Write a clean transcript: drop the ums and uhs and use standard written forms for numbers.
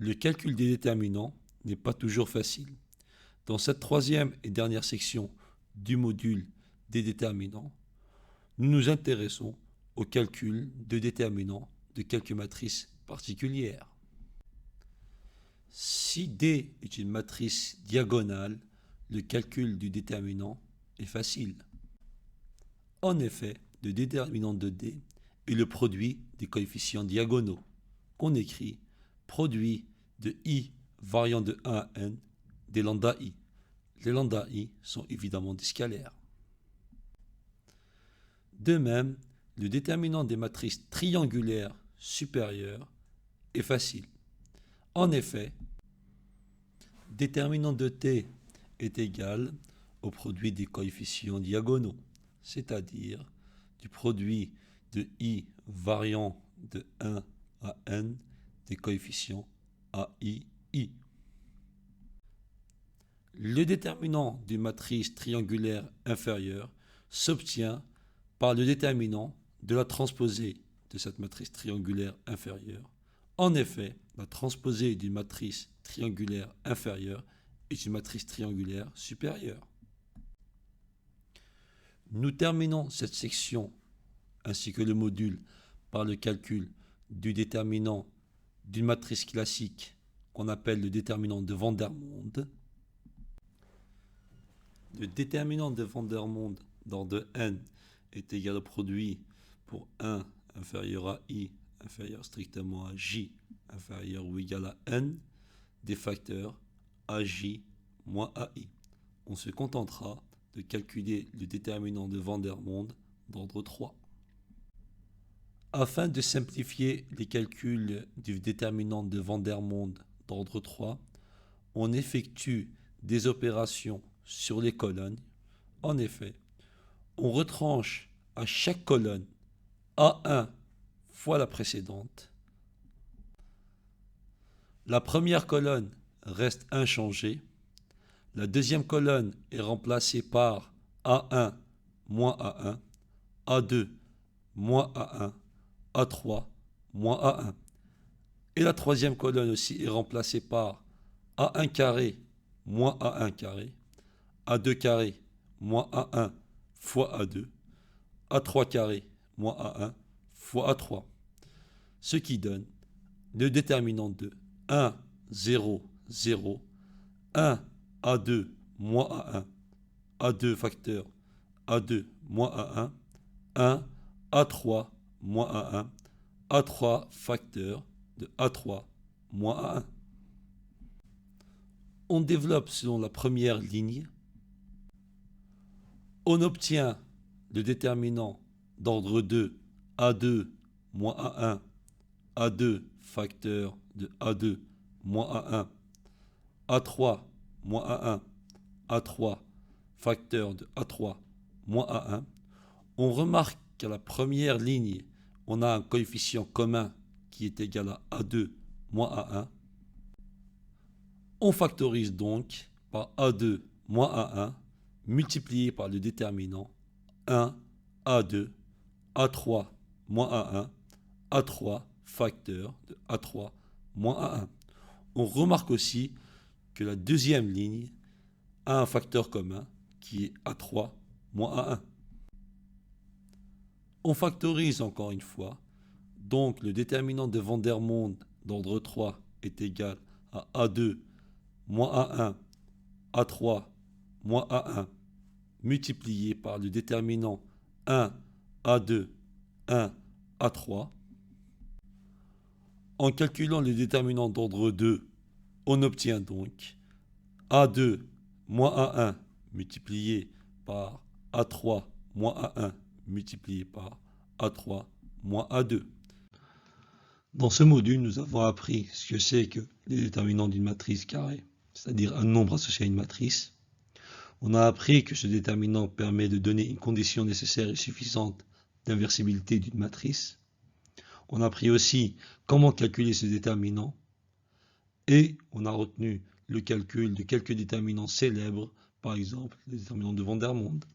Le calcul des déterminants n'est pas toujours facile. Dans cette troisième et dernière section du module des déterminants, nous nous intéressons au calcul de déterminants de quelques matrices particulières. Si D est une matrice diagonale, le calcul du déterminant est facile. En effet, le déterminant de D est le produit des coefficients diagonaux, qu'on écrit produit de I variant de 1 à n des lambda I. Les lambda I sont évidemment des scalaires. De même, le déterminant des matrices triangulaires supérieures est facile. En effet, déterminant de T est égal au produit des coefficients diagonaux, c'est-à-dire du produit de I variant de 1 à n des coefficients AI, I. Le déterminant d'une matrice triangulaire inférieure s'obtient par le déterminant de la transposée de cette matrice triangulaire inférieure. En effet, la transposée d'une matrice triangulaire inférieure est une matrice triangulaire supérieure. Nous terminons cette section ainsi que le module par le calcul du déterminant d'une matrice classique qu'on appelle le déterminant de Vandermonde. Le déterminant de Vandermonde d'ordre n est égal au produit pour 1 inférieur à I inférieur strictement à J inférieur ou égal à n des facteurs AJ moins AI. On se contentera de calculer le déterminant de Vandermonde d'ordre 3. Afin de simplifier les calculs du déterminant de Vandermonde d'ordre 3, on effectue des opérations sur les colonnes. En effet, on retranche à chaque colonne A1 fois la précédente. La première colonne reste inchangée. La deuxième colonne est remplacée par A1 moins A1, A2 moins A1, A3 moins A1. Et la troisième colonne aussi est remplacée par A1 carré moins A1 carré, A2 carré moins A1 fois A2, A3 carré moins A1 fois A3. Ce qui donne le déterminant de 1, 0, 0, 1, A2 moins A1, A2 facteur A2 moins A1, 1, A3 moins A1, A3 facteur de A3 moins A1. On développe selon la première ligne. On obtient le déterminant d'ordre 2, A2 moins A1, A2 facteur de A2 moins A1, A3 moins A1, A3 facteur de A3 moins A1. On remarque qu'à la première ligne, on a un coefficient commun qui est égal à A2 moins A1. On factorise donc par A2 moins A1 multiplié par le déterminant 1, A2, A3 moins A1, A3 facteur de A3 moins A1. On remarque aussi que la deuxième ligne a un facteur commun qui est A3 moins A1. On factorise encore une fois, donc le déterminant de Vandermonde d'ordre 3 est égal à A2 moins A1, A3 moins A1 multiplié par le déterminant 1, A2, 1, A3. En calculant le déterminant d'ordre 2, on obtient donc A2 moins A1 multiplié par A3 moins A1 multiplié par A3 moins A2. Dans ce module, nous avons appris ce que c'est que les déterminants d'une matrice carrée, c'est-à-dire un nombre associé à une matrice. On a appris que ce déterminant permet de donner une condition nécessaire et suffisante d'inversibilité d'une matrice. On a appris aussi comment calculer ce déterminant. Et on a retenu le calcul de quelques déterminants célèbres, par exemple les déterminants de Vandermonde.